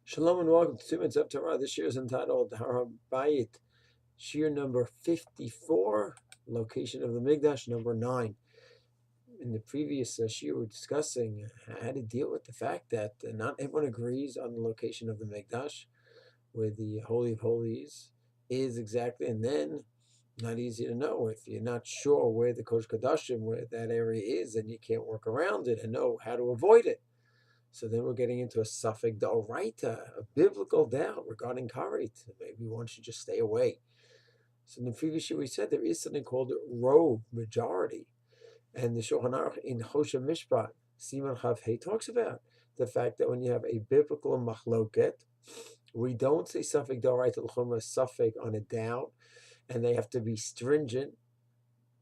Shalom and welcome to 2 Minutes of Torah. This year is entitled Har Habayit, Shir number 54, location of the Mikdash number 9. In the previous shir, we were discussing how to deal with the fact that not everyone agrees on the location of the Mikdash, where the Holy of Holies is exactly, and then not easy to know. If you're not sure where the Kodesh Kodashim, where that area is, and you can't work around it and know how to avoid it. So then we're getting into a suffix d'oraita, a biblical doubt regarding karet. Maybe one should just stay away. So in the previous year we said there is something called rove, majority. And the Shulchan Aruch in Choshen Mishpat, Siman Chav Hey, talks about the fact that when you have a biblical machloket, we don't say suffix d'oraita l'chumra, suffix on a doubt, and they have to be stringent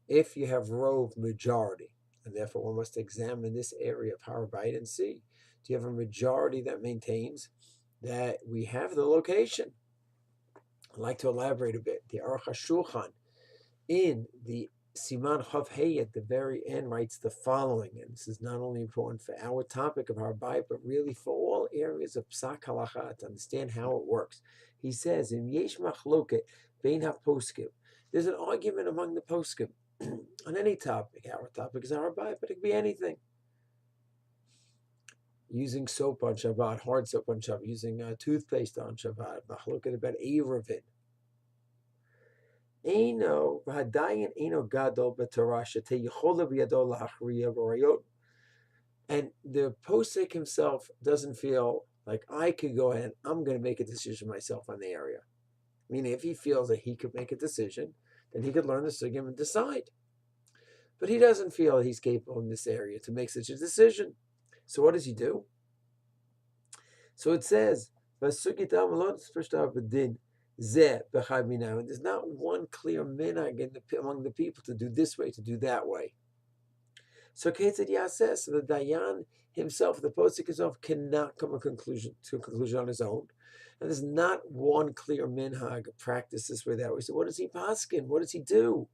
if you have rove, majority. And therefore one must examine this area of Har Habayit and see, do you have a majority that maintains that we have the location? I'd like to elaborate a bit. The Aruch HaShulchan in the Siman Chav Hey at the very end writes the following, and this is not only important for our topic of Har Habayit, but really for all areas of Psak Halacha to understand how it works. He says, "In Yesh Machloket Bein HaPoskim," there's an argument among the poskim on any topic. Our topic is Har Habayit, but it could be anything. Using soap on Shabbat, hard soap on Shabbat, using toothpaste on Shabbat, machloket about Eiravin. Eino v'hadayin eino gadol b'Torah shetei yichola b'yado la'achriya b'rayot. And the posek himself doesn't feel like I could go ahead, I'm going to make a decision myself on the area. Meaning if he feels that he could make a decision, then he could learn the sugim and decide. But he doesn't feel he's capable in this area to make such a decision. So what does he do? So it says, and there's not one clear minhag among the people to do this way, to do that way. So Ketzad Yaseh, so the Dayan himself, the posek himself, cannot come to a conclusion on his own. And there's not one clear minhag, practice this way, that way. So what does he paskin? What does he do?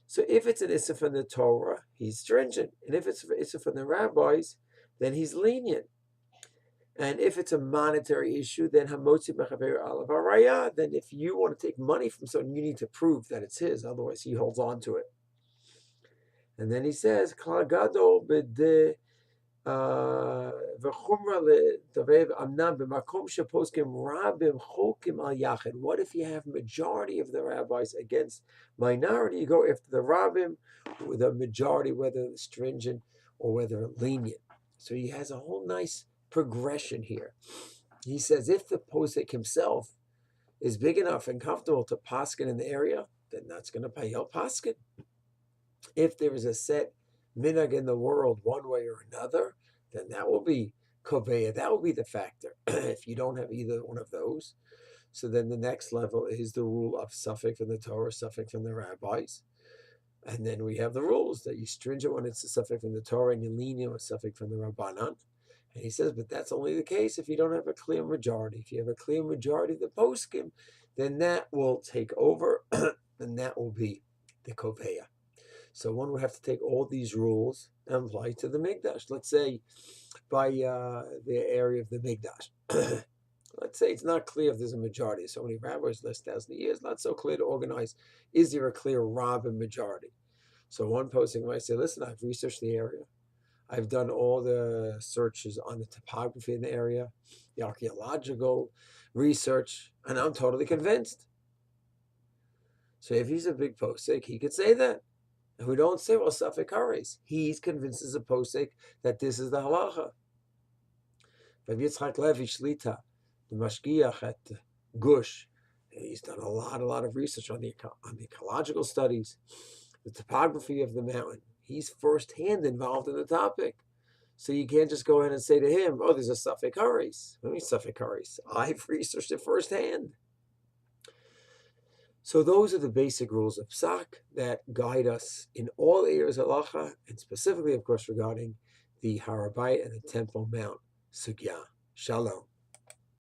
So if it's an issa from the Torah, he's stringent. And if it's an issa from the rabbis, then he's lenient. And if it's a monetary issue, then hamotzi mechaver alav haraya. Then if you want to take money from someone, you need to prove that it's his. Otherwise, he holds on to it. And then he says, "Klal gadol b'de v'chumra le'tavev amnam b'makom sheposkim rabim chokim al yachid." What if you have majority of the rabbis against minority? You go after the rabbim with a majority, whether stringent or whether lenient. So he has a whole nice progression here. He says if the posek himself is big enough and comfortable to paskin in the area, then that's going to pay el paskin. If there is a set minhag in the world one way or another, then that will be koveya. That will be the factor. If you don't have either one of those, so then the next level is the rule of suffix from the Torah, suffix from the rabbis. And then we have the rules that you stringent when it's a suffix from the Torah and you lenient with suffix from the Rabbanan. And he says, but that's only the case if you don't have a clear majority. If you have a clear majority of the poskim, then that will take over, and that will be the koveya. So one would have to take all these rules and apply to the Mikdash. Let's say by the area of the Mikdash. Let's say it's not clear if there's a majority. So many rabbis last 1,000 years, not so clear to organize. Is there a clear rabbin majority? So one posting might say, listen, I've researched the area. I've done all the searches on the topography in the area, the archaeological research, and I'm totally convinced. So if he's a big posek, he could say that. And we don't say, well, Safek Hares. He's convinced as a posek that this is the halacha. Rav Yitzchak Levi Shlita, the mashgiach at Gush, he's done a lot of research on the ecological studies, the topography of the mountain. He's firsthand involved in the topic. So you can't just go in and say to him, oh, there's a Safek Hares. What do you mean Safek Hares? I've researched it firsthand. So those are the basic rules of Psak that guide us in all areas of halacha, and specifically, of course, regarding the Har Habayit and the Temple Mount Sugya. Shalom.